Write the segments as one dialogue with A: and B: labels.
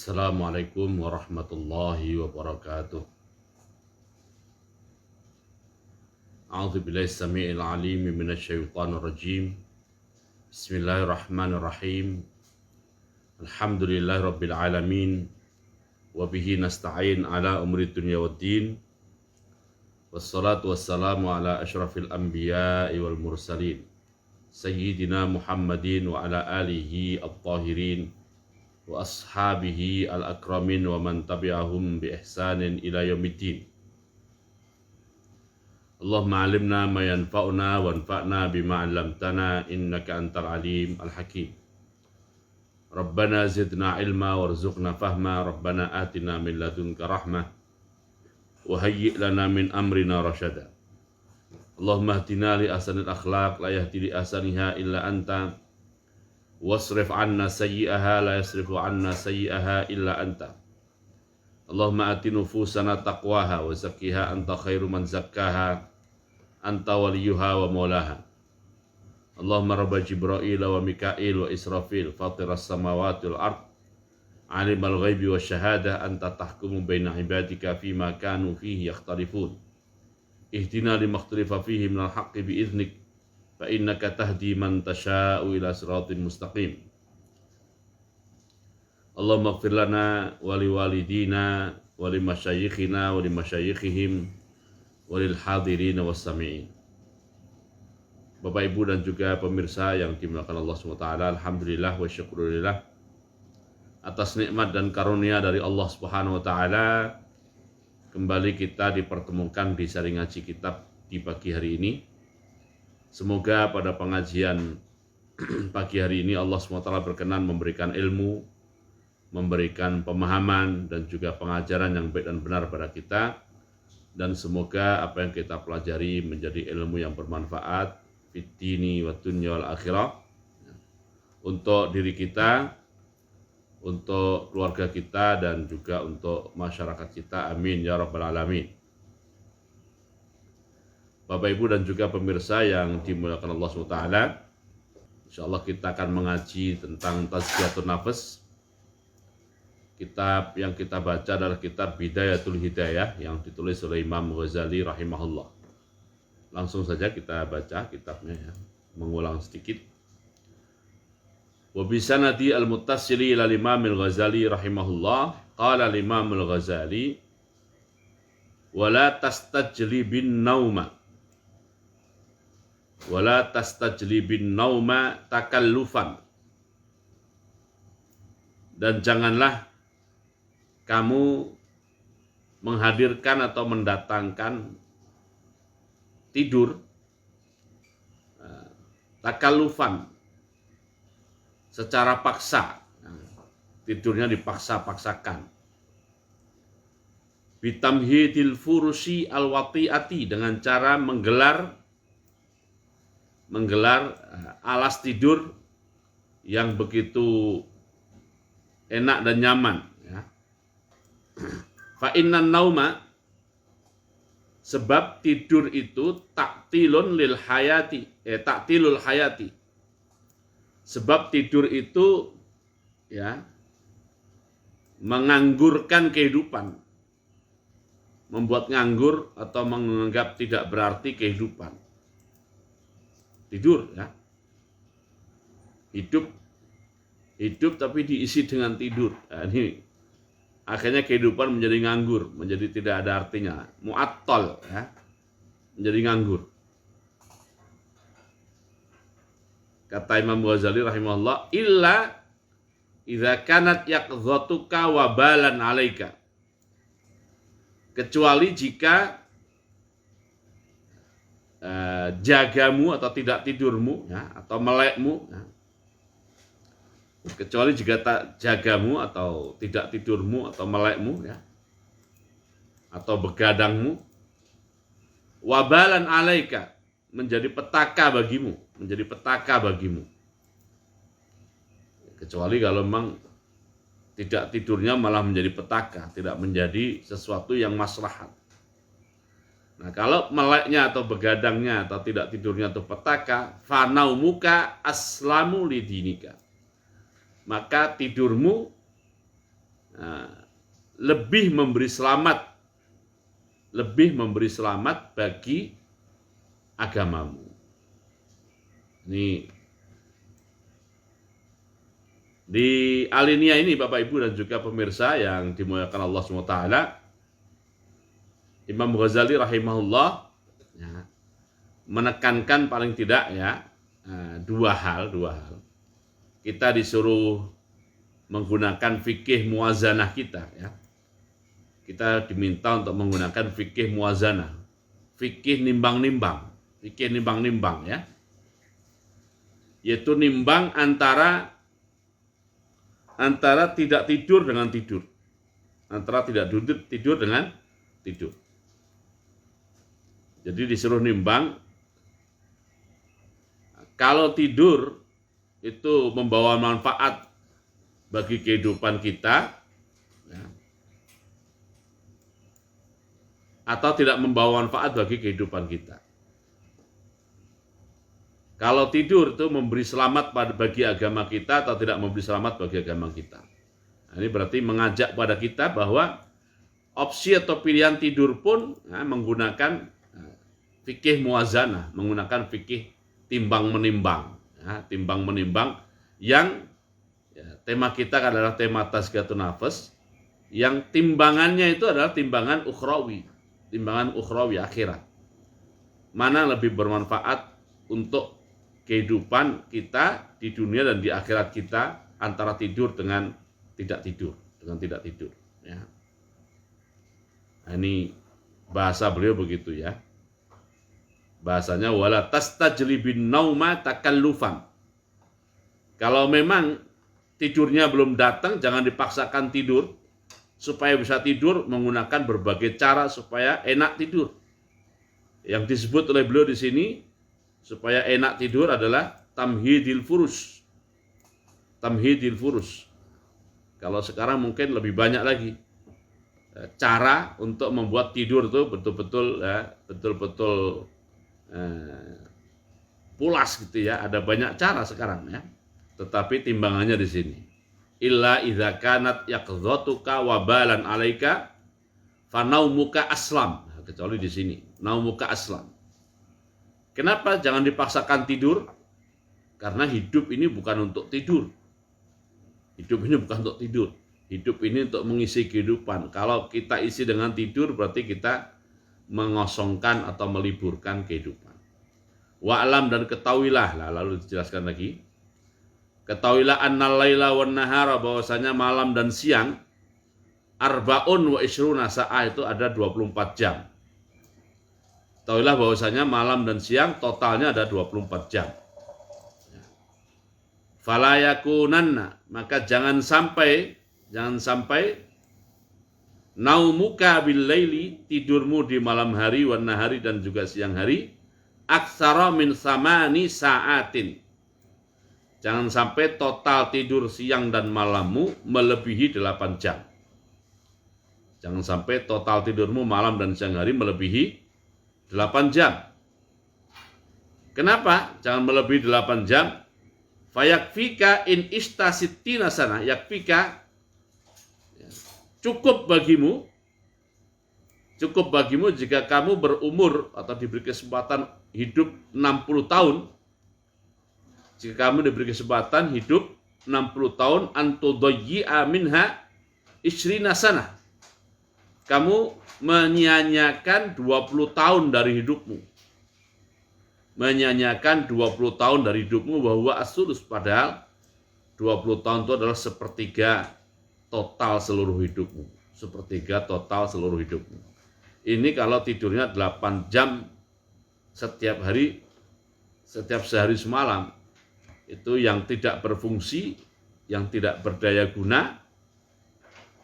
A: Assalamualaikum warahmatullahi wabarakatuh. A'udzu billahi samii'il 'aliim minasyaitonir rajim. Bismillahirrahmanirrahim. Alhamdulillahirabbil alamin wa bihi nasta'in ala umuri dunya waddin. Wassalatu wassalamu ala asyrafil anbiya'i wal mursalin. Sayyidina Muhammadin wa ala alihi at-tahirin wa ashabihi al-akramin wa man tabi'ahum bi ihsanin ila yaumiddin. Allahumma alimna ma yanfa'una wanfa'na bima 'allamtana innaka antal alim al-hakim. Rabbana zidna ilma warzuqna fahma. Rabbana atina min ladunka rahmah wa hayyi' lana min amrina rasyada. Allahumma hdina li ahsanil akhlaq la yahdi li ahsaniha illa anta. Wasrif anna sayyi'aha la yasrifu anna sayyi'aha illa anta. Allahumma ati nufusana taqwaha wa zakkiha anta khairu man zakkaha anta waliyuha wa maulaha. Allahumma rabba Jibril wa Mikail wa Israfil fatiras samawati wal ard alimal ghaibi wa syahada anta tahkumu baina ibadika fima kanu fihi yakhtalifun. Ihdina limakhtalifa fihi minal haqqi biiznik fa innaka tahdi man tasha'u ila siratin mustaqim. Allahumma ighfir lana wa liwalidina wa limasyayikhina wa limasyayikhihim wa lil hadirin was sami'in. Bapak Ibu dan juga pemirsa yang dimuliakan Allah SWT, alhamdulillah wa syukurillah atas nikmat dan karunia dari Allah Subhanahu wa taala, kembali kita dipertemukan di sharing ngaji kitab di pagi hari ini. Semoga pada pengajian pagi hari ini Allah SWT berkenan memberikan ilmu, memberikan pemahaman dan juga pengajaran yang baik dan benar pada kita. Dan semoga apa yang kita pelajari menjadi ilmu yang bermanfaat fid dini wa dunya wal akhirah, untuk diri kita, untuk keluarga kita, dan juga untuk masyarakat kita. Amin ya rabbal alamin. Bapak Ibu dan juga pemirsa yang dimuliakan Allah SWT, insyaallah kita akan mengaji tentang Tazkiyatun Nafs. Kitab yang kita baca adalah kitab Bidayatul Hidayah yang ditulis oleh Imam Ghazali rahimahullah. Langsung saja kita baca kitabnya ya, mengulang sedikit. Wa bisanadi al-muttasili ila Imam Al-Ghazali rahimahullah, qala Imam Al-Ghazali wala tastajlibin nauma wala tastajlibin nauma takallufan, dan janganlah kamu menghadirkan atau mendatangkan tidur takallufan secara paksa. Tidurnya dipaksa-paksakan. Bitamhidil furusi al-wati'ati, dengan cara menggelar alas tidur yang begitu enak dan nyaman ya. Fa innan nauma, sebab tidur itu taktilun lil hayati, taktilul hayati, sebab tidur itu ya menganggurkan kehidupan, membuat nganggur atau menganggap tidak berarti kehidupan. Tidur ya, hidup tapi diisi dengan tidur. Nah, ini akhirnya kehidupan menjadi nganggur, menjadi tidak ada artinya, mu'attal ya, menjadi nganggur. Kata Imam Ghazali rahimahullah, illa idza kanat yaqdhatuka wabalan 'alaika, kecuali jika jagamu atau tidak tidurmu ya, atau melekmu ya. Kecuali jika tak jagamu atau tidak tidurmu atau melekmu ya, atau begadangmu, wabalan 'alaika, menjadi petaka bagimu. Kecuali kalau memang tidak tidurnya malah menjadi petaka, tidak menjadi sesuatu yang maslahat. Nah, kalau meleknya atau begadangnya atau tidak tidurnya itu petaka, fanaumuka aslamu lidinika, maka tidurmu lebih memberi selamat bagi agamamu. Ini di alinea ini Bapak Ibu dan juga pemirsa yang dimuliakan Allah SWT, Imam Ghazali rahimahullah menekankan paling tidak dua hal. Kita disuruh menggunakan fikih muwazanah kita ya. Kita diminta untuk menggunakan fikih muwazanah, fikih nimbang-nimbang ya. Yaitu nimbang antara tidak tidur dengan tidur. Antara tidak tidur dengan tidur. Jadi disuruh nimbang, kalau tidur itu membawa manfaat bagi kehidupan kita, ya, atau tidak membawa manfaat bagi kehidupan kita. Kalau tidur itu memberi selamat bagi agama kita atau tidak memberi selamat bagi agama kita. Nah, ini berarti mengajak pada kita bahwa opsi atau pilihan tidur pun menggunakan fikih muwazanah, menggunakan fikih timbang-menimbang. Timbang menimbang yang tema kita adalah tema tazkiyatun nafas, yang timbangannya itu adalah timbangan ukhrawi akhirat. Mana lebih bermanfaat untuk kehidupan kita di dunia dan di akhirat kita, antara tidur dengan tidak tidur, ya. Nah, ini bahasa beliau begitu ya. Bahasanya wala tastajlibin nauma takallufan. Kalau memang tidurnya belum datang, jangan dipaksakan tidur. Supaya bisa tidur menggunakan berbagai cara supaya enak tidur. Yang disebut oleh beliau di sini supaya enak tidur adalah tamhidil furus. Kalau sekarang mungkin lebih banyak lagi cara untuk membuat tidur itu betul-betul pulas gitu ya. Ada banyak cara sekarang ya. Tetapi timbangannya di sini. Illa idza kanat yaqdhatuka wabalan alaika fa naumuka aslam. Kecuali di sini, naumuka aslam. Kenapa jangan dipaksakan tidur? Karena hidup ini bukan untuk tidur. Hidup ini untuk mengisi kehidupan. Kalau kita isi dengan tidur berarti kita mengosongkan atau meliburkan kehidupan. Wa'lam, dan ketahuilah, lalu dijelaskan lagi. Ketahuilah annal laila wan nahara, bahwasanya malam dan siang arbaun wa isruna sa'ah, itu ada 24 jam. Ketahuilah bahwasanya malam dan siang totalnya ada 24 jam. Fala yakunanna, maka jangan sampai naumuka bil laili, tidurmu di malam hari, wan nahari, dan juga siang hari, aksara min samani sa'atin. Jangan sampai total tidur siang dan malammu melebihi 8 jam. Jangan sampai total tidurmu malam dan siang hari melebihi 8 jam. Kenapa jangan melebihi 8 jam? Fayakfika in istasittina sana. Yakfika, cukup bagimu jika kamu berumur atau diberi kesempatan hidup 60 tahun. Jika kamu diberi kesempatan hidup 60 tahun, antudayyi'a minha isrina sana. Kamu menyia-nyiakan 20 tahun dari hidupmu. Menyia-nyiakan 20 tahun dari hidupmu, bahwa as-sulus, padahal 20 tahun itu adalah sepertiga total seluruh hidupmu. Ini kalau tidurnya 8 jam setiap hari, setiap sehari semalam, itu yang tidak berfungsi, yang tidak berdaya guna,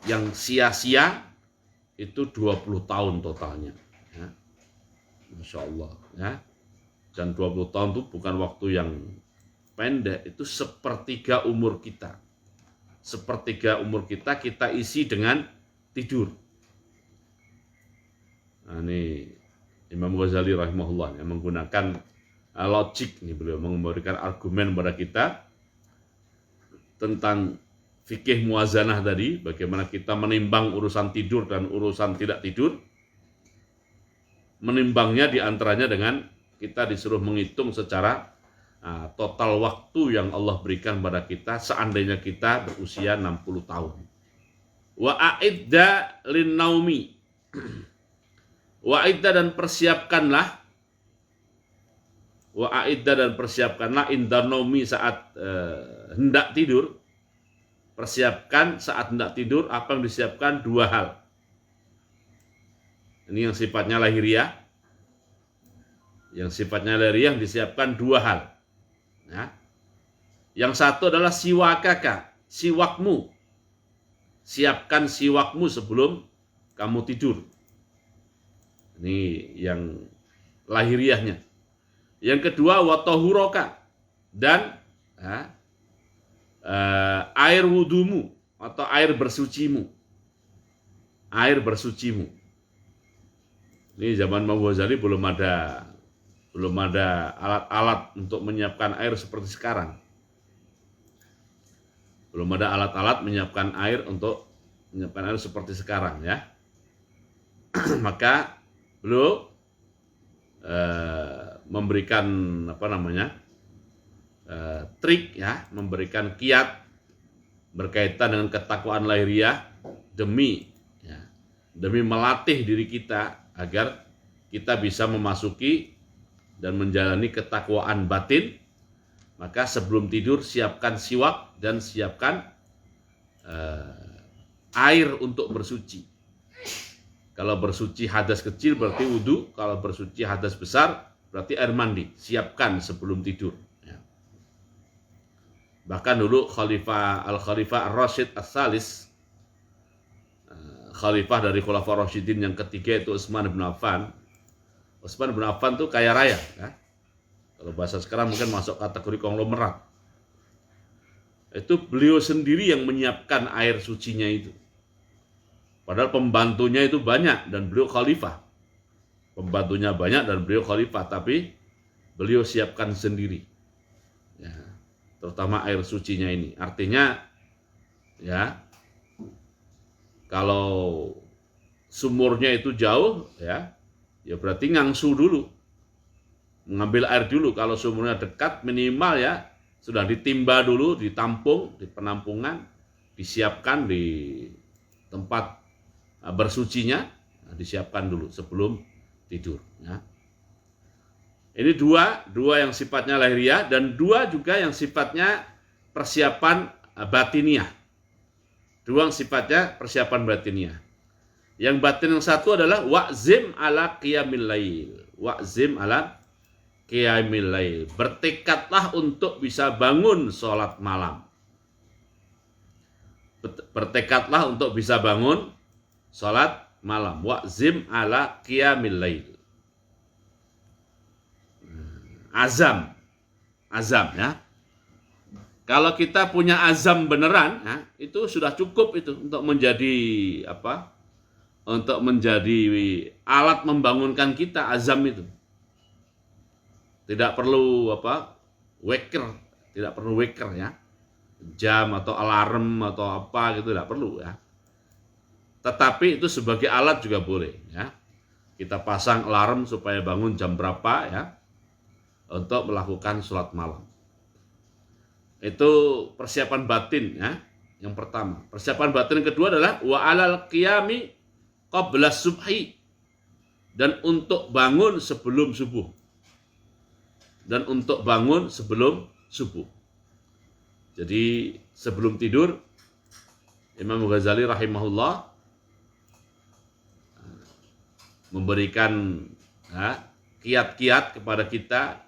A: yang sia-sia, itu 20 tahun totalnya. Ya. Masya Allah. Ya. Dan 20 tahun itu bukan waktu yang pendek, itu sepertiga umur kita. Sepertiga umur kita isi dengan tidur. Nah, ini Imam Ghazali rahimahullah yang menggunakan logik, nih beliau memberikan argumen kepada kita tentang fikih muwazanah tadi, bagaimana kita menimbang urusan tidur dan urusan tidak tidur. Menimbangnya diantaranya dengan kita disuruh menghitung secara total waktu yang Allah berikan pada kita seandainya kita berusia 60 tahun. Wa a'idda lin naumi. Wa a'idda dan persiapkanlah inda naumi saat hendak tidur. Persiapkan saat hendak tidur apa yang disiapkan? Dua hal. Ini yang sifatnya lahiriah. Yang sifatnya lahiriah disiapkan dua hal. Ya. Yang satu adalah siwakaka, siwakmu. Siapkan siwakmu sebelum kamu tidur. Ini yang lahiriahnya. Yang kedua watohuroka, dan air wudumu atau air bersucimu. Air bersucimu. Ini zaman Imam Ghazali belum ada alat-alat untuk menyiapkan air seperti sekarang. Belum ada alat-alat menyiapkan air untuk menyiapkan air seperti sekarang ya. Maka beliau memberikan trik ya, memberikan kiat berkaitan dengan ketakwaan lahiriah demi melatih diri kita agar kita bisa memasuki dan menjalani ketakwaan batin. Maka sebelum tidur siapkan siwak dan siapkan air untuk bersuci. Kalau bersuci hadas kecil berarti wudu, kalau bersuci hadas besar berarti air mandi. Siapkan sebelum tidur. Ya. Bahkan dulu Khalifah Ar-Rasyid As-Salis, khalifah dari Khulafaur Rasyidin yang ketiga itu Utsman bin Affan. Utsman bin Affan tuh kaya raya, ya. Kalau bahasa sekarang mungkin masuk kategori konglomerat. Itu beliau sendiri yang menyiapkan air sucinya itu. Padahal pembantunya itu banyak dan beliau khalifah. Pembantunya banyak dan beliau khalifah, tapi beliau siapkan sendiri. Ya, terutama air sucinya ini. Artinya ya, kalau sumurnya itu jauh ya berarti ngangsu dulu. Mengambil air dulu. Kalau sumurnya dekat minimal ya sudah ditimba dulu, ditampung di penampungan, disiapkan di tempat bersucinya, disiapkan dulu sebelum tidur. Ya. Ini dua yang sifatnya lahiriah dan dua juga yang sifatnya persiapan batiniah. Dua yang sifatnya persiapan batiniah. Yang batin yang satu adalah wa'zim ala qiyamil lail. Wa'zim ala qiyamil lail. Bertekadlah untuk bisa bangun sholat malam. Bertekadlah untuk bisa bangun sholat malam. Wa'zim ala qiyamil lail. Azam ya. Kalau kita punya azam beneran, ya, itu sudah cukup itu untuk menjadi Untuk menjadi alat membangunkan kita, azam itu. Tidak perlu waker ya. Jam atau alarm atau apa gitu tidak perlu ya. Tetapi itu sebagai alat juga boleh ya. Kita pasang alarm supaya bangun jam berapa ya, untuk melakukan sholat malam. Itu persiapan batin ya, yang pertama. Persiapan batin yang kedua adalah wa alal qiyami qabla subhi, dan untuk bangun sebelum subuh. Jadi sebelum tidur Imam Ghazali rahimahullah memberikan kiat-kiat kepada kita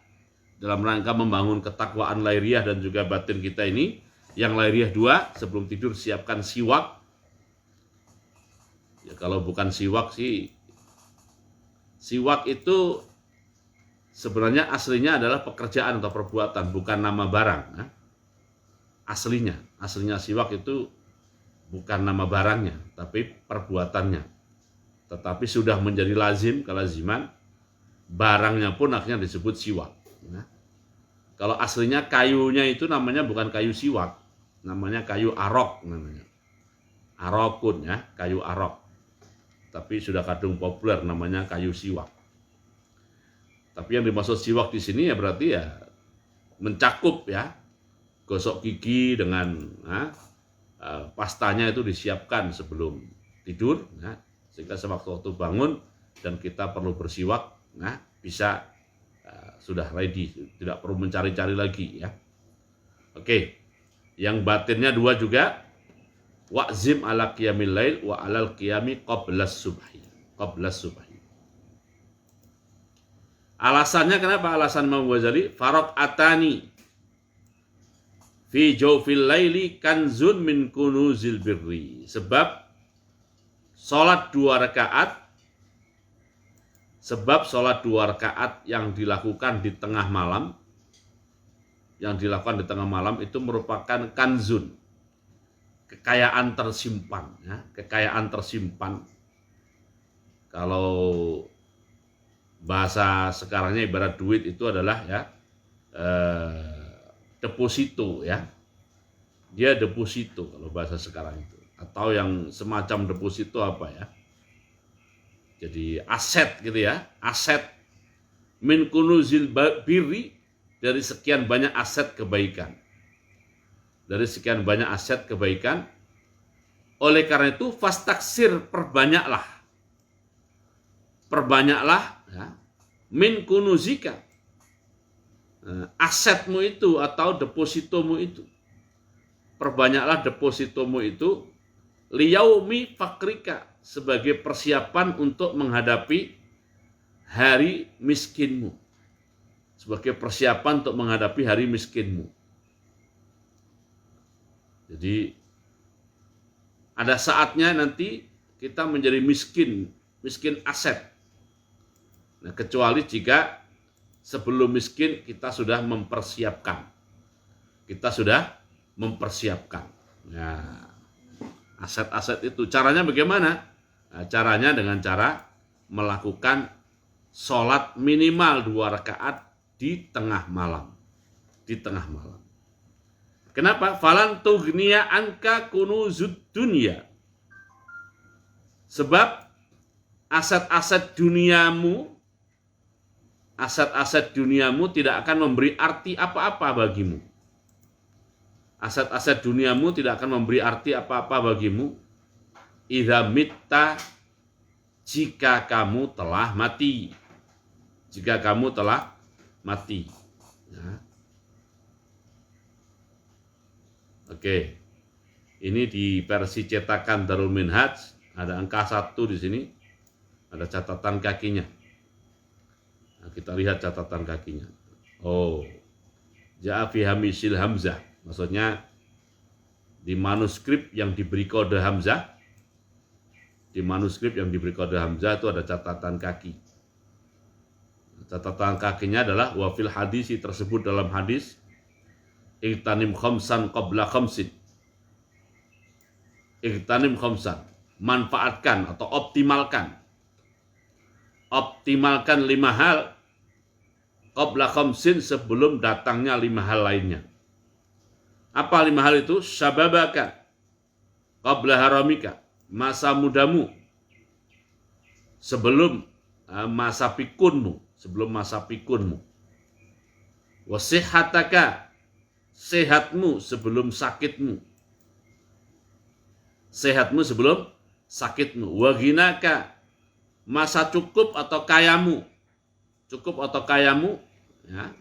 A: dalam rangka membangun ketakwaan lahiriah dan juga batin kita ini. Yang lahiriah dua, sebelum tidur siapkan siwak. Ya, kalau bukan siwak itu sebenarnya aslinya adalah pekerjaan atau perbuatan, bukan nama barang. Ya. Aslinya siwak itu bukan nama barangnya, tapi perbuatannya. Tetapi sudah menjadi lazim, kelaziman, barangnya pun akhirnya disebut siwak. Ya. Kalau aslinya kayunya itu namanya bukan kayu siwak, namanya kayu arok namanya. Arokun ya, kayu arok. Tapi sudah kadung populer namanya kayu siwak. Tapi yang dimaksud siwak di sini ya berarti ya mencakup ya, gosok gigi dengan pastanya itu disiapkan sebelum tidur, sehingga sewaktu-waktu bangun dan kita perlu bersiwak, bisa sudah ready, tidak perlu mencari-cari lagi ya. Oke, yang batinnya 2 juga, wa'zim ala qiyamil lail wa alal qiyami qablas subhi. Alasannya kenapa? Alasan Imam Ghazali, faraqatani fi jawfil laili kanzun min kunuzil birri. Sebab sholat 2 rakaat yang dilakukan di tengah malam, itu merupakan kanzun, kekayaan tersimpan ya, kekayaan tersimpan. Kalau bahasa sekarangnya ibarat duit itu adalah ya deposito ya. Dia deposito kalau bahasa sekarang itu. Atau yang semacam deposito apa ya? Jadi aset gitu ya. Aset min kunuzil birri, dari sekian banyak aset kebaikan. Dari sekian banyak aset kebaikan. Oleh karena itu fastaksir, perbanyaklah ya, min kunuzika, asetmu itu atau depositomu itu. Perbanyaklah depositomu itu liyaumi fakrika, sebagai persiapan untuk menghadapi hari miskinmu. Sebagai persiapan untuk menghadapi hari miskinmu. Jadi ada saatnya nanti kita menjadi miskin aset. Nah, kecuali jika sebelum miskin kita sudah mempersiapkan. Nah, aset-aset itu caranya bagaimana? Nah, caranya dengan cara melakukan sholat minimal 2 rakaat di tengah malam. Kenapa? Falan tughniya anka kunuzud dunya. Sebab aset-aset duniamu tidak akan memberi arti apa-apa bagimu. Aset-aset duniamu tidak akan memberi arti apa-apa bagimu. Idza mitta, jika kamu telah mati. Ya. Oke. Ini di versi cetakan Darul Minhaj, ada angka 1 di sini. Ada catatan kakinya. Nah, kita lihat catatan kakinya. Oh. Ja'a fi hamisil hamzah. Maksudnya di manuskrip yang diberi kode hamzah. Di manuskrip yang diberi kode hamzah itu ada catatan kaki. Catatan kakinya adalah wa fil hadisi, tersebut dalam hadis, igtanim khamsan qabla khamsin. Igtanim khamsan, manfaatkan atau optimalkan 5 hal qabla khamsin, sebelum datangnya 5 hal lainnya. Apa 5 hal itu? Syababaka qabla haramika, masa mudamu sebelum masa pikunmu, Wasihhataka, sehatmu sebelum sakitmu. Waghinaka, masa cukup atau kayamu ya.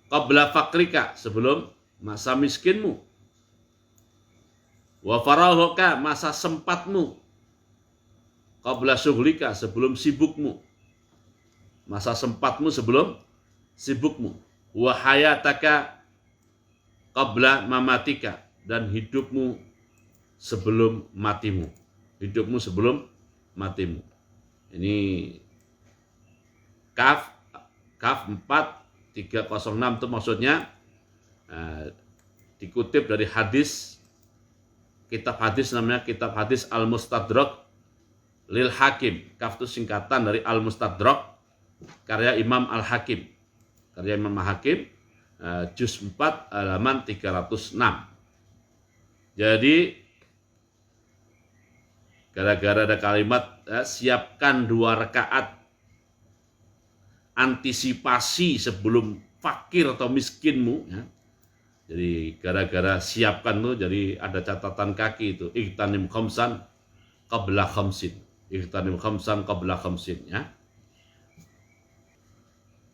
A: Qabla fakrika, sebelum masa miskinmu. Wa farahuka, masa sempatmu. Qabla syughlika, sebelum sibukmu. Masa sempatmu sebelum sibukmu. Wa hayataka qabla mamatika, dan hidupmu sebelum matimu. Ini Kaf 4306 itu maksudnya dikutip dari hadis, kitab hadis namanya kitab hadis Al-Mustadrak lil Hakim. Kaf itu singkatan dari Al-Mustadrak, karya Imam Al-Hakim. Juz 4 halaman 306. Jadi gara-gara ada kalimat siapkan 2 rakaat antisipasi sebelum fakir atau miskinmu, ya. Jadi gara-gara siapkan tuh, jadi ada catatan kaki itu, ightanim khamsan qabla khamsin, ightanim khamsan qabla khamsin, ya.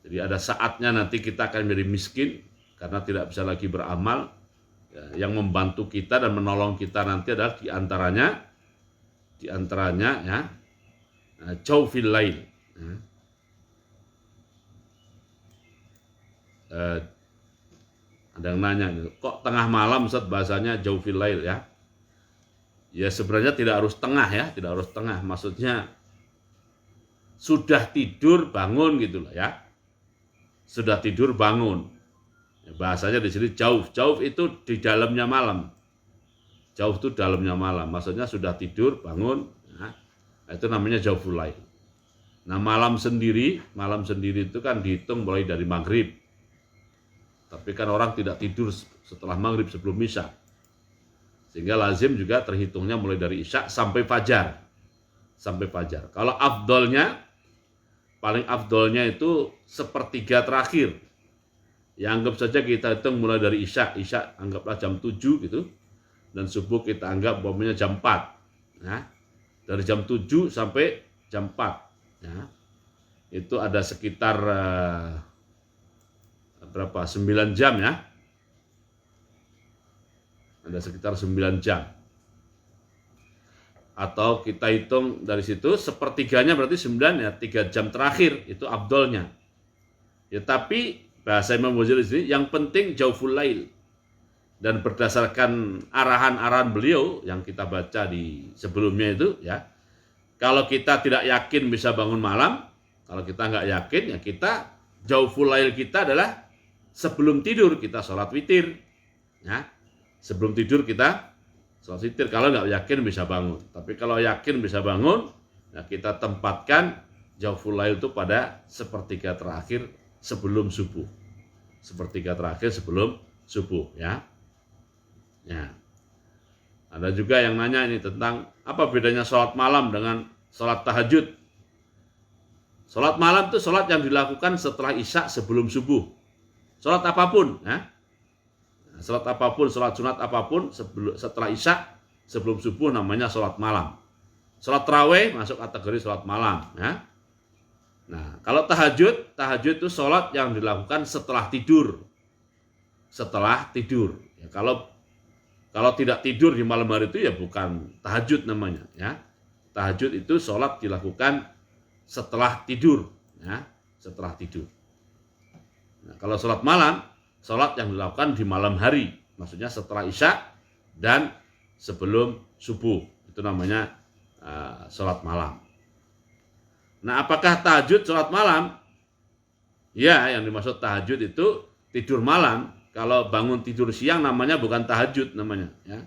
A: Jadi ada saatnya nanti kita akan menjadi miskin karena tidak bisa lagi beramal. Ya, yang membantu kita dan menolong kita nanti adalah diantaranya ya, jawfil lail. Ya. Ada yang nanya, kok tengah malam Ustaz bahasanya jawfil lail ya? Ya sebenarnya tidak harus tengah ya, tidak harus tengah. Maksudnya sudah tidur bangun gitu loh ya. Sudah tidur bangun. Ya, bahasanya di sini jauh itu di dalamnya malam. Jauh itu dalamnya malam. Maksudnya sudah tidur bangun. Ya, itu namanya jawful lail. Nah malam sendiri itu kan dihitung mulai dari maghrib. Tapi kan orang tidak tidur setelah maghrib sebelum isya. Sehingga lazim juga terhitungnya mulai dari isya sampai fajar. Sampai fajar. Kalau afdolnya, paling afdolnya itu sepertiga terakhir. Ya anggap saja kita hitung mulai dari isya. Isya anggaplah jam 7 gitu. Dan subuh kita anggap umpamanya jam 4. Nah, dari jam 7 sampai jam 4. Ya, itu ada sekitar berapa? 9 jam ya. Ada sekitar 9 jam. Atau kita hitung dari situ sepertiganya berarti 9 ya, 3 jam terakhir itu afdolnya. Ya tapi bahasa Imam Ghazali di sini yang penting jawful lail. Dan berdasarkan arahan-arahan beliau yang kita baca di sebelumnya itu ya. Kalau kita tidak yakin bisa bangun malam, kalau kita nggak yakin ya kita jawful lail kita adalah sebelum tidur kita sholat witir, ya. Sebelum tidur kita sholat witir. Kalau nggak yakin bisa bangun. Tapi kalau yakin bisa bangun, ya kita tempatkan jawful lail itu pada sepertiga terakhir sebelum subuh. Sepertiga terakhir sebelum subuh, ya. Ya. Ada juga yang nanya ini tentang apa bedanya sholat malam dengan sholat tahajud. Sholat malam itu sholat yang dilakukan setelah isya sebelum subuh. Sholat apapun, ya. Sholat apapun, sholat sunat apapun setelah isya sebelum subuh namanya sholat malam. Sholat tarawih masuk kategori sholat malam, ya. Nah, kalau tahajud itu sholat yang dilakukan setelah tidur. Setelah tidur. Ya, kalau tidak tidur di malam hari itu ya bukan tahajud namanya, ya. Tahajud itu sholat dilakukan setelah tidur, ya. Setelah tidur. Nah, kalau sholat malam, sholat yang dilakukan di malam hari, maksudnya setelah isya dan sebelum subuh, itu namanya sholat malam. Nah, apakah tahajud sholat malam? Ya, yang dimaksud tahajud itu tidur malam. Kalau bangun tidur siang namanya bukan tahajud namanya, ya.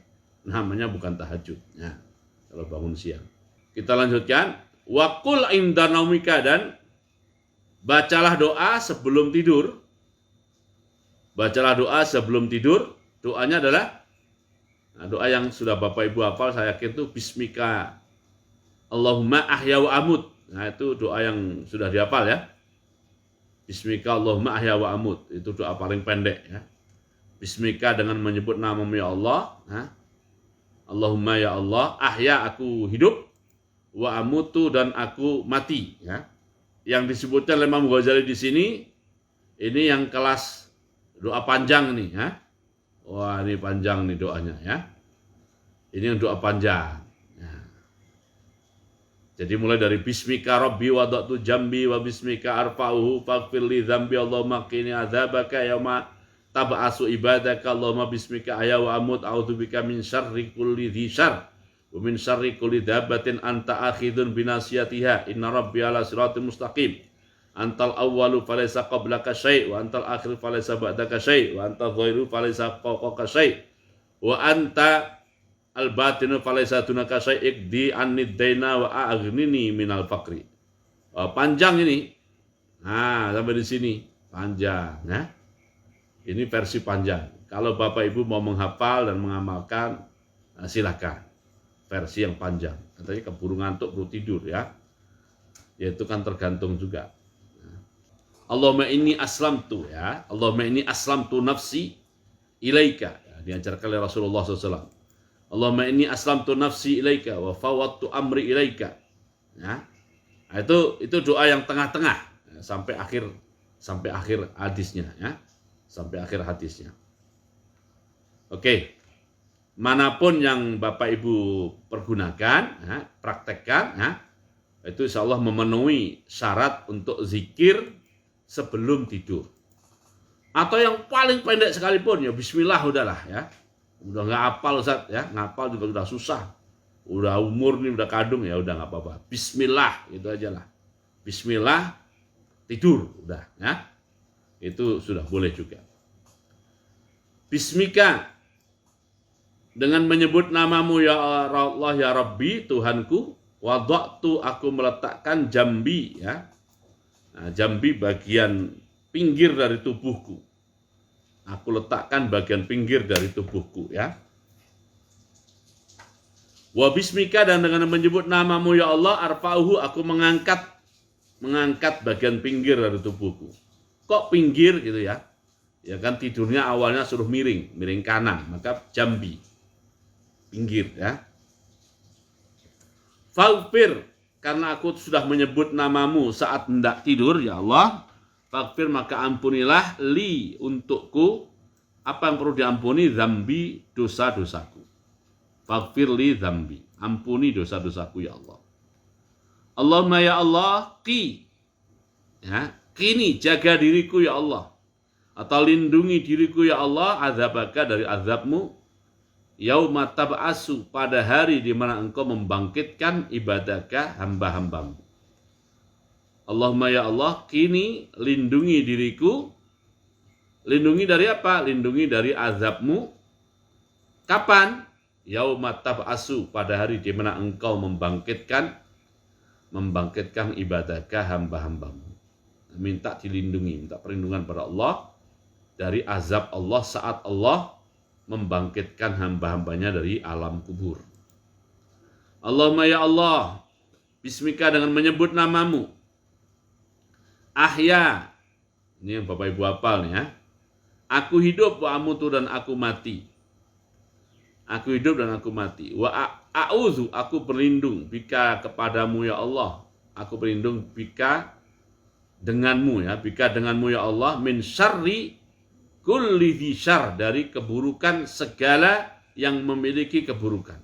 A: Namanya bukan tahajud, ya. Kalau bangun siang. Kita lanjutkan. Wa qul inda naumika, dan bacalah doa sebelum tidur. Bacalah doa sebelum tidur. Doanya adalah doa yang sudah Bapak Ibu hafal, saya yakin itu bismika Allahumma ahya wa amut. Nah, itu doa yang sudah dihafal ya. Bismika Allahumma ahya wa amut. Itu doa paling pendek ya. Bismika dengan menyebut nama-Mu ya Allah. Allahumma ya Allah, ahya aku hidup, wa amutu dan aku mati ya. Yang disebutkan oleh Imam Ghazali di sini ini yang kelas doa panjang nih ya. Wah, ini panjang nih doanya ya. Ini yang doa panjang. Ya. Jadi mulai dari bismika rabbi wada'tu jambi wa bismika arfa'uhu faghfir li dzambi Allahumma qini adzabaka yauma tab'asu ibadaka Allahumma bismika ahya wa amut a'udzubika min syarri kulli dzi syarr wa min syarri kulli dabbatin anta akhidun binasiyatiha inna rabbi ala siratim mustaqim. Antal awwalu falaysa qablaka syai' wa antal akhiru falaysa ba'daka syai' wa antal dhahiru falaysa fawqaka syai' wa anta al batinu falaysa dunaka syai' iqdi annid daina wa aghnini minal faqri. Panjang ini. Nah, sampai di sini panjang ya. Ini versi panjang. Kalau Bapak Ibu mau menghafal dan mengamalkan, Nah, silakan versi yang panjang. Katanya keburu ngantuk, perlu tidur ya. Ya itu kan tergantung juga. Allahumma inni aslamtu ya. Allahumma inni aslamtu nafsi ilaika. Ya, diajarkan oleh Rasulullah SAW. Allahumma inni aslamtu nafsi ilaika wa fawwadtu amri ilaika. Ya. Nah, itu doa yang tengah-tengah ya, sampai akhir hadisnya ya. Sampai akhir hadisnya. Oke. Manapun yang Bapak Ibu pergunakan, ya, praktekkan ya. Itu insya Allah memenuhi syarat untuk zikir sebelum tidur. Atau yang paling pendek sekalipun ya bismillah udahlah ya. Udah nggak hafal Ustaz ya, ngapal juga udah susah. Udah umur nih udah kadung ya udah nggak apa-apa. Bismillah itu aja lah. Bismillah tidur udah ya. Itu sudah boleh juga. Bismika dengan menyebut namamu ya Allah ya Rabbi Tuhanku. Wada'tu aku meletakkan jambi ya. Nah, jambi bagian pinggir dari tubuhku. Aku letakkan bagian pinggir dari tubuhku ya. Wa bismika dan dengan menyebut namamu ya Allah arfa'uhu aku mengangkat bagian pinggir dari tubuhku. Kok pinggir gitu ya? Ya kan tidurnya awalnya suruh miring kanan, maka jambi. Pinggir ya. Faghfir, karena aku sudah menyebut namamu saat hendak tidur, ya Allah. Faghfir, maka ampunilah li untukku. Apa yang perlu diampuni? Zambi, dosa-dosaku. Faghfir li zambi. Ampuni dosa-dosaku, ya Allah. Allahumma ya Allah, ya, kini jaga diriku, ya Allah. Atau lindungi diriku, ya Allah, azabaka dari azabmu. Yauma tab'asu pada hari di mana engkau membangkitkan ibadahka hamba-hambamu. Allahumma ya Allah, kini lindungi diriku. Lindungi dari apa? Lindungi dari azabmu. Kapan? Yauma tab'asu pada hari di mana engkau membangkitkan ibadahka hamba-hambamu. Minta dilindungi, minta perlindungan pada Allah dari azab Allah saat Allah membangkitkan hamba-hambanya dari alam kubur. Allahumma ya Allah, bismika dengan menyebut namamu. Ahya, ini yang Bapak Ibu hafal nih ya. Aku hidup wa amutu dan aku mati. Aku hidup dan aku mati. Wa a'udzu, aku berlindung bika kepadamu ya Allah. Aku berlindung bika denganmu ya, bika denganmu ya Allah min syarri kulli dzi syarr, dari keburukan segala yang memiliki keburukan.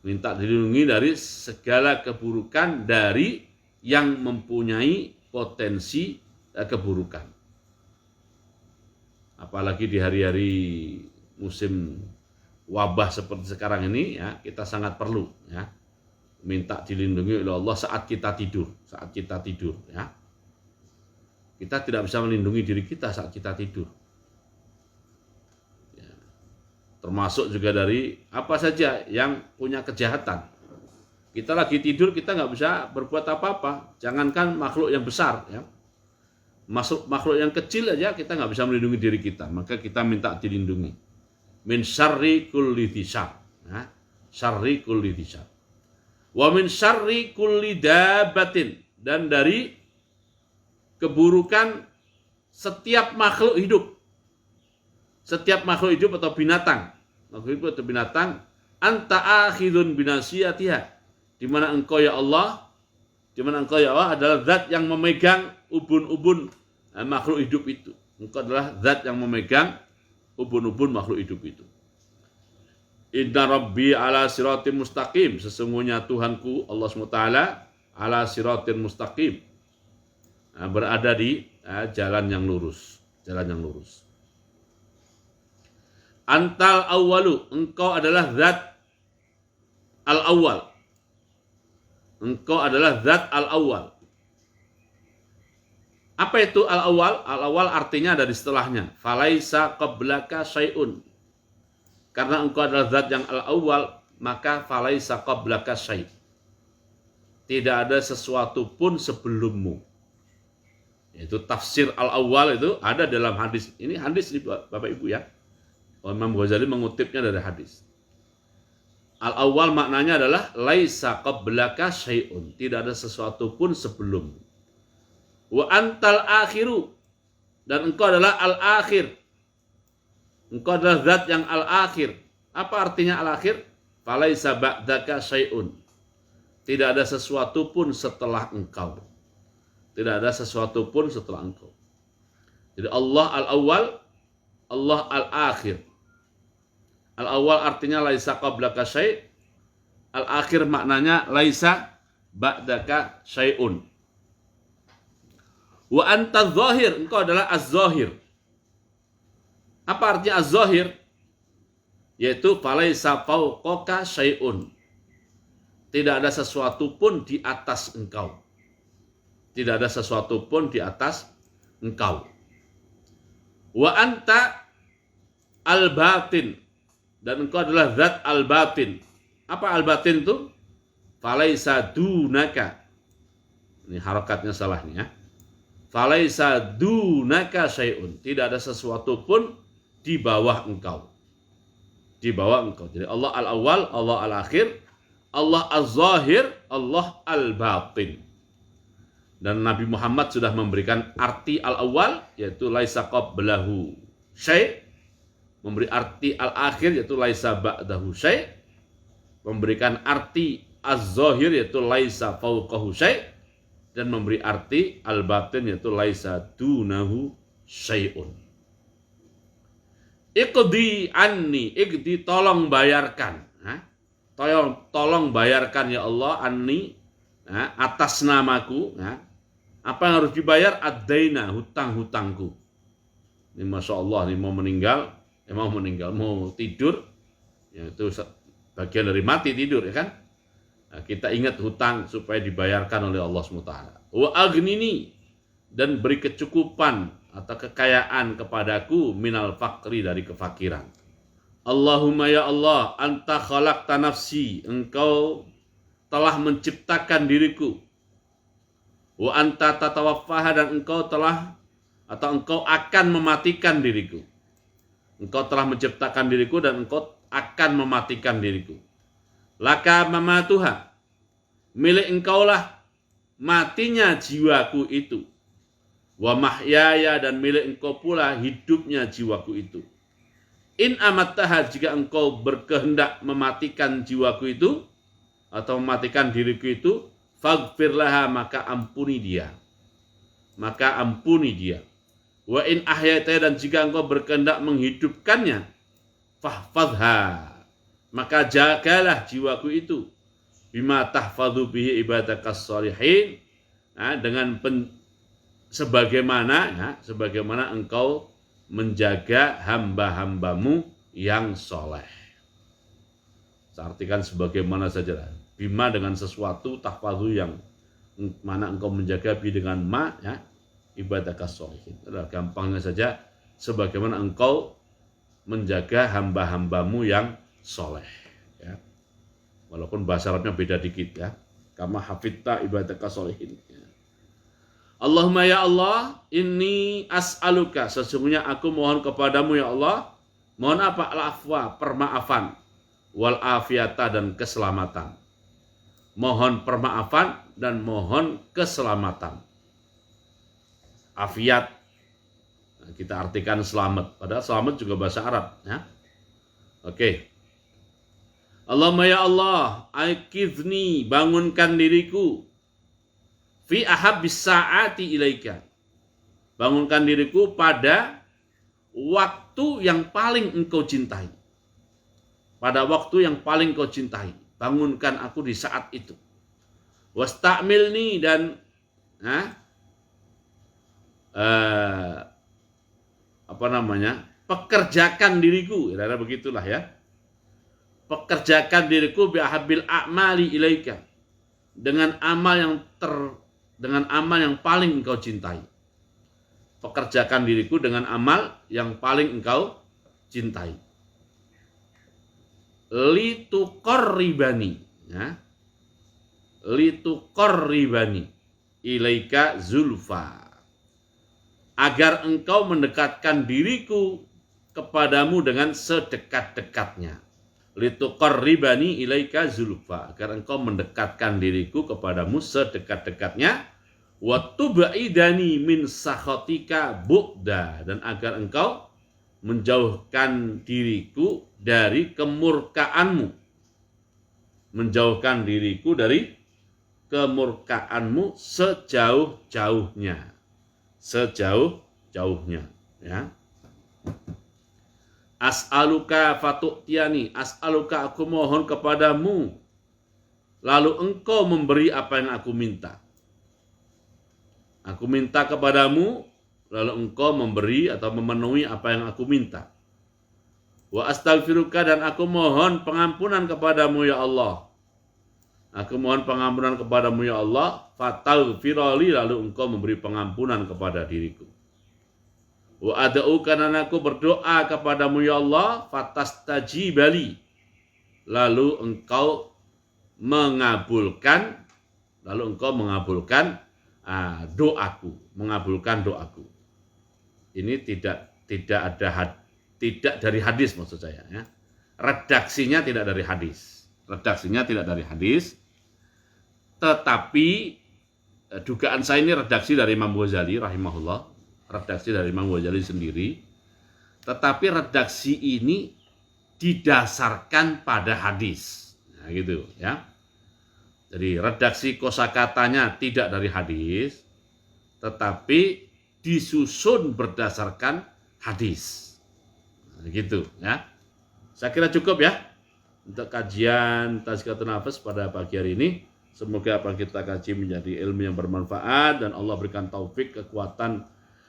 A: Minta dilindungi dari segala keburukan dari yang mempunyai potensi keburukan. Apalagi di hari-hari musim wabah seperti sekarang ini ya, kita sangat perlu ya minta dilindungi oleh Allah saat kita tidur, ya. Kita tidak bisa melindungi diri kita saat kita tidur. Ya. Termasuk juga dari apa saja yang punya kejahatan. Kita lagi tidur, kita nggak bisa berbuat apa-apa. Jangankan makhluk yang besar, ya. Makhluk yang kecil aja kita nggak bisa melindungi diri kita. Maka kita minta dilindungi. Min syarri kulli dzi syarr. Ya. Syarri kulli dzi syarr. Wa min syarri kulli dabbatin, dan dari keburukan setiap makhluk hidup. Setiap makhluk hidup atau binatang. Makhluk hidup atau binatang. Anta akhidun binasiyatiha. Di mana engkau ya Allah adalah zat yang memegang ubun-ubun makhluk hidup itu. Engkau adalah zat yang memegang ubun-ubun makhluk hidup itu. Inna rabbi ala siratin mustaqim. Sesungguhnya Tuhanku Allah SWT ala siratin mustaqim. Berada di jalan yang lurus. Antal awwalu, engkau adalah zat al-awwal. Engkau adalah zat al-awwal. Apa itu al-awwal? Al-awwal artinya ada di setelahnya. Falaisa qablaka syai'un. Karena engkau adalah zat yang al-awwal, maka falaisa qablaka syai'. Tidak ada sesuatu pun sebelummu. Itu tafsir al-awwal itu ada dalam hadis. Ini hadis Bapak Ibu ya. Imam Ghazali mengutipnya dari hadis. Al-awwal maknanya adalah laisa qablaka syai'un, tidak ada sesuatu pun sebelum. Wa antal akhiru, dan engkau adalah al-akhir. Engkau adalah zat yang al-akhir. Apa artinya al-akhir? Falaisa ba'daka syai'un, tidak ada sesuatu pun setelah engkau. Tidak ada sesuatu pun setelah engkau. Jadi Allah al-awwal, Allah al-akhir. Al-awwal artinya laisa qablaka syai', al-akhir maknanya laisa ba'daka syai'un. Wa anta zahir, engkau adalah az-zahir. Apa artinya az-zahir? Yaitu falaisa fawqaka syai'un, tidak ada sesuatu pun di atas engkau. Tidak ada sesuatu pun di atas engkau. Wa anta al-batin, dan engkau adalah zat al-batin. Apa al-batin itu? Falaisa dunaka. Ini harakatnya salah nih ya. Falaisa dunaka syai'un, tidak ada sesuatu pun di bawah engkau. Di bawah engkau. Jadi Allah al-awwal, Allah al-akhir, Allah az-zahir, Allah al-batin. Dan Nabi Muhammad sudah memberikan arti al-awwal, yaitu laisa qablahu syai', memberi arti al-akhir, yaitu laisa ba'dahu syai', memberikan arti az-zahir, yaitu laisa fawqahu syai', dan memberi arti al-batin, yaitu laisa dunahu syai'un. Iqdi anni, iqdi tolong bayarkan. Tolong bayarkan ya Allah anni, atas namaku. Apa yang harus dibayar? Ad-daina, hutang-hutangku. Ini Masya Allah, ini mau meninggal, mau tidur, ya itu bagian dari mati tidur ya kan. Nah, kita ingat hutang supaya dibayarkan oleh Allah SWT. Wa aghnini, dan beri kecukupan atau kekayaan kepadaku minal fakri, dari kefakiran. Allahumma ya Allah, anta khalaqta nafsi, engkau telah menciptakan diriku. Wa anta tatawaffaha, dan engkau telah atau engkau akan mematikan diriku. Engkau telah menciptakan diriku dan engkau akan mematikan diriku. Laka mamatuha, milik engkaulah matinya jiwaku itu. Wa mahyaya, dan milik engkau pula hidupnya jiwaku itu. In amattaha, jika engkau berkehendak mematikan jiwaku itu atau mematikan diriku itu, faghfir laha, maka ampuni dia. Maka ampuni dia. Wa in ahyaita, dan jika engkau berkehendak menghidupkannya, fahfadha, maka jagalah jiwaku itu. Bima tahfadhu bihi ibadakas shalihin, dengan sebagaimana engkau menjaga hamba-hambamu yang soleh. Saya artikan sebagaimana saja. Bima dengan sesuatu, tahfadhu yang mana engkau menjaga, bi dengan ma, ya, ibadakas sholihin. Adalah gampangnya saja, sebagaimana engkau menjaga hamba-hambamu yang soleh. Ya. Walaupun bahasa Arabnya beda dikit ya. Kama hafidta ibadakas sholihin. Ya. Allahumma ya Allah, inni as'aluka, sesungguhnya aku mohon kepadamu ya Allah. Mohon apa? Al-afwa, permaafan. Wal afiyata, dan keselamatan. Mohon permaafan dan mohon keselamatan. Afiat, kita artikan selamat. Padahal selamat juga bahasa Arab. Ya? Oke. Allahumma ya Allah, aikizni, bangunkan diriku. Fi ahabbis sa'ati ilaika. Bangunkan diriku pada waktu yang paling engkau cintai. Pada waktu yang paling engkau cintai. Bangunkan aku di saat itu. Wasta'milni, dan pekerjakan diriku, kira-kira begitulah ya. Pekerjakan diriku bi ahabbil a'mali ilaika, dengan amal yang paling engkau cintai. Pekerjakan diriku dengan amal yang paling engkau cintai. Lituqarribani, ya. Lituqarribani ilaika zulfa, agar engkau mendekatkan diriku kepadamu dengan sedekat-dekatnya. lituqarribani ilaika zulfa, agar engkau mendekatkan diriku kepadamu sedekat-dekatnya, wa tub'idani min sakhatika bu'da, dan agar engkau menjauhkan diriku dari kemurkaanmu, menjauhkan diriku dari kemurkaanmu sejauh-jauhnya, sejauh-jauhnya, ya. As'aluka fatu'tiani, as'aluka, aku mohon kepadamu, lalu engkau memberi apa yang aku minta. Aku minta kepadamu, lalu engkau memberi atau memenuhi apa yang aku minta. Wa astaghfiruka, dan aku mohon pengampunan kepadamu ya Allah. Aku mohon pengampunan kepadamu ya Allah, fataghfirali, lalu engkau memberi pengampunan kepada diriku. Wa ad'uka, dan aku berdoa kepadamu ya Allah, fatastajibali, lalu engkau mengabulkan, doaku, mengabulkan doaku. Ini tidak dari hadis maksud saya, ya. Redaksinya tidak dari hadis, tetapi dugaan saya ini redaksi dari Imam Ghazali rahimahullah, redaksi dari Imam Ghazali sendiri, tetapi redaksi ini didasarkan pada hadis. Nah, gitu, ya. Jadi redaksi kosakatanya tidak dari hadis, tetapi disusun berdasarkan hadis. Nah, gitu, ya. Saya kira cukup ya untuk kajian Tazkiyatun Nafas pada pagi hari ini. Semoga apa yang kita kaji menjadi ilmu yang bermanfaat, dan Allah berikan taufik, kekuatan,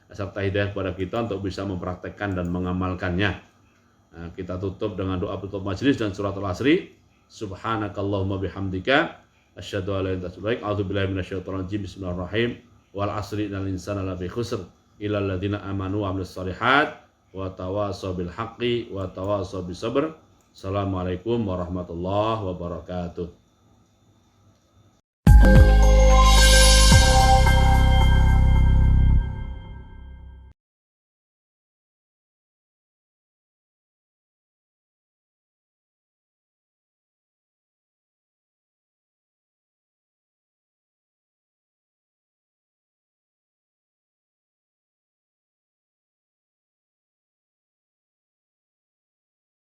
A: serta hidayah kepada kita untuk bisa mempraktekkan dan mengamalkannya. Nah, kita tutup dengan doa penutup majelis dan surat Al-Asri. Subhanakallahumma bihamdika asyhadu an la ilaha illa anta astaghfiruka wa atubu ilaik. Bismillahirrahmanirrahim. Wal 'asri innal insana lafi khusr illa alladziina amanu wa 'amilus shalihat wa tawassaw bil haqqi wa tawassaw bis sabr. Assalamualaikum warahmatullahi wabarakatuh.